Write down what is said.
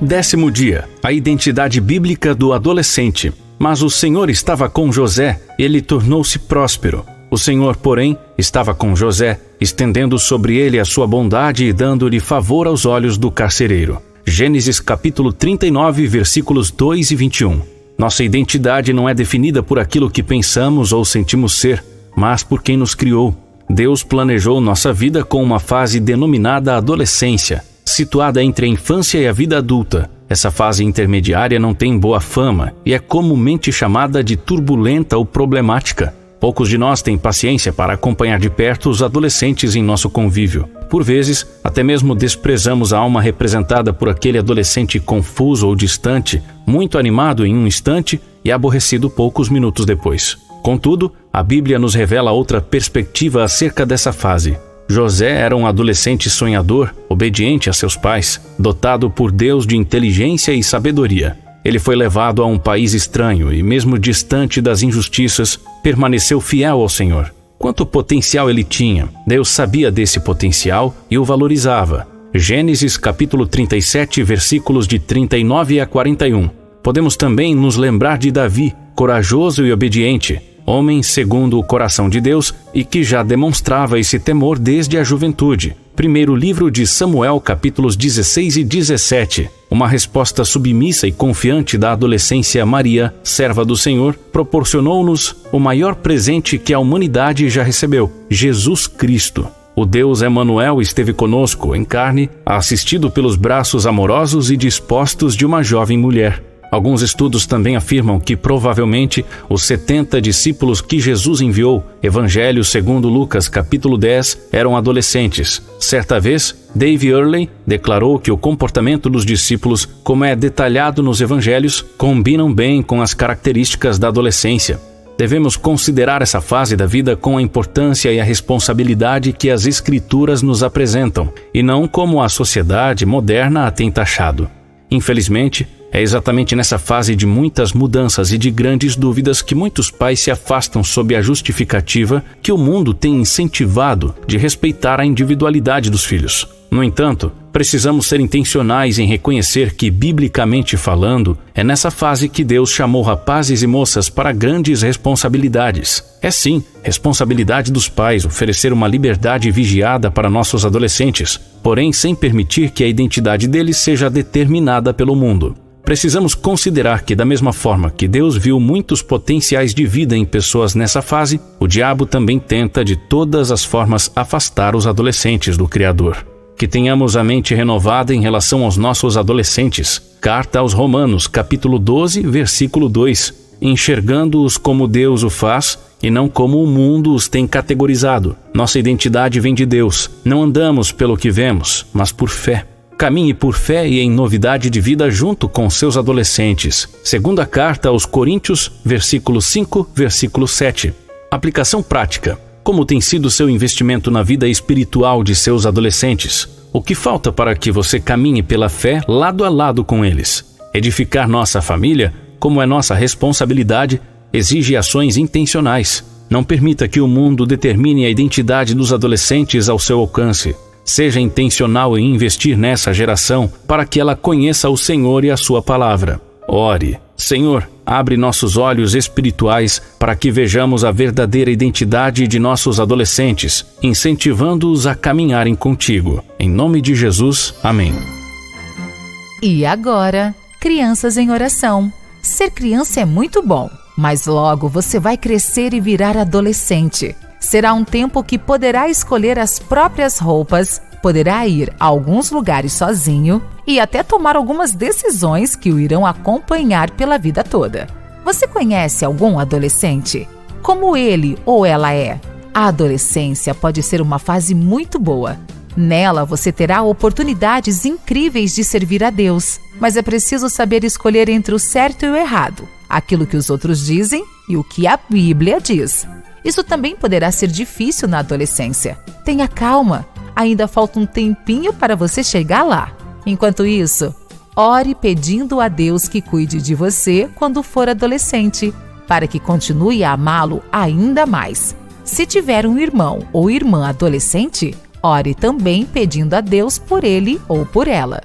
10º dia, a identidade bíblica do adolescente. Mas o Senhor estava com José, ele tornou-se próspero. O Senhor, porém, estava com José, estendendo sobre ele a sua bondade e dando-lhe favor aos olhos do carcereiro. Gênesis capítulo 39, versículos 2 e 21. Nossa identidade não é definida por aquilo que pensamos ou sentimos ser, mas por quem nos criou. Deus planejou nossa vida com uma fase denominada adolescência, situada entre a infância e a vida adulta. Essa fase intermediária não tem boa fama e é comumente chamada de turbulenta ou problemática. Poucos de nós têm paciência para acompanhar de perto os adolescentes em nosso convívio. Por vezes, até mesmo desprezamos a alma representada por aquele adolescente confuso ou distante, muito animado em um instante e aborrecido poucos minutos depois. Contudo, a Bíblia nos revela outra perspectiva acerca dessa fase. José era um adolescente sonhador, obediente a seus pais, dotado por Deus de inteligência e sabedoria. Ele foi levado a um país estranho e, mesmo distante das injustiças, permaneceu fiel ao Senhor. Quanto potencial ele tinha, Deus sabia desse potencial e o valorizava. Gênesis capítulo 37, versículos de 39 a 41. Podemos também nos lembrar de Davi, corajoso e obediente, homem segundo o coração de Deus e que já demonstrava esse temor desde a juventude. Primeiro livro de Samuel, capítulos 16 e 17. Uma resposta submissa e confiante da adolescência Maria, serva do Senhor, proporcionou-nos o maior presente que a humanidade já recebeu, Jesus Cristo. O Deus Emanuel esteve conosco em carne, assistido pelos braços amorosos e dispostos de uma jovem mulher. Alguns estudos também afirmam que provavelmente os 70 discípulos que Jesus enviou, Evangelho segundo Lucas capítulo 10, eram adolescentes. Certa vez, Dave Earley declarou que o comportamento dos discípulos, como é detalhado nos evangelhos, combinam bem com as características da adolescência. Devemos considerar essa fase da vida com a importância e a responsabilidade que as Escrituras nos apresentam, e não como a sociedade moderna a tem taxado. Infelizmente, é exatamente nessa fase de muitas mudanças e de grandes dúvidas que muitos pais se afastam sob a justificativa que o mundo tem incentivado de respeitar a individualidade dos filhos. No entanto, precisamos ser intencionais em reconhecer que, biblicamente falando, é nessa fase que Deus chamou rapazes e moças para grandes responsabilidades. É sim, responsabilidade dos pais oferecer uma liberdade vigiada para nossos adolescentes, porém sem permitir que a identidade deles seja determinada pelo mundo. Precisamos considerar que, da mesma forma que Deus viu muitos potenciais de vida em pessoas nessa fase, o diabo também tenta de todas as formas afastar os adolescentes do Criador. Que tenhamos a mente renovada em relação aos nossos adolescentes. Carta aos Romanos, capítulo 12, versículo 2. Enxergando-os como Deus o faz e não como o mundo os tem categorizado. Nossa identidade vem de Deus. Não andamos pelo que vemos, mas por fé. Caminhe por fé e em novidade de vida junto com seus adolescentes. Segunda carta aos Coríntios, versículo 5, versículo 7. Aplicação prática. Como tem sido seu investimento na vida espiritual de seus adolescentes? O que falta para que você caminhe pela fé lado a lado com eles? Edificar nossa família, como é nossa responsabilidade, exige ações intencionais. Não permita que o mundo determine a identidade dos adolescentes ao seu alcance. Seja intencional em investir nessa geração para que ela conheça o Senhor e a sua palavra. Ore. Senhor, abre nossos olhos espirituais para que vejamos a verdadeira identidade de nossos adolescentes, incentivando-os a caminharem contigo. Em nome de Jesus, amém. E agora, crianças em oração. Ser criança é muito bom, mas logo você vai crescer e virar adolescente. Será um tempo que poderá escolher as próprias roupas, poderá ir a alguns lugares sozinho e até tomar algumas decisões que o irão acompanhar pela vida toda. Você conhece algum adolescente? Como ele ou ela é? A adolescência pode ser uma fase muito boa. Nela você terá oportunidades incríveis de servir a Deus, mas é preciso saber escolher entre o certo e o errado, aquilo que os outros dizem e o que a Bíblia diz. Isso também poderá ser difícil na adolescência. Tenha calma, ainda falta um tempinho para você chegar lá. Enquanto isso, ore pedindo a Deus que cuide de você quando for adolescente, para que continue a amá-lo ainda mais. Se tiver um irmão ou irmã adolescente, ore também pedindo a Deus por ele ou por ela.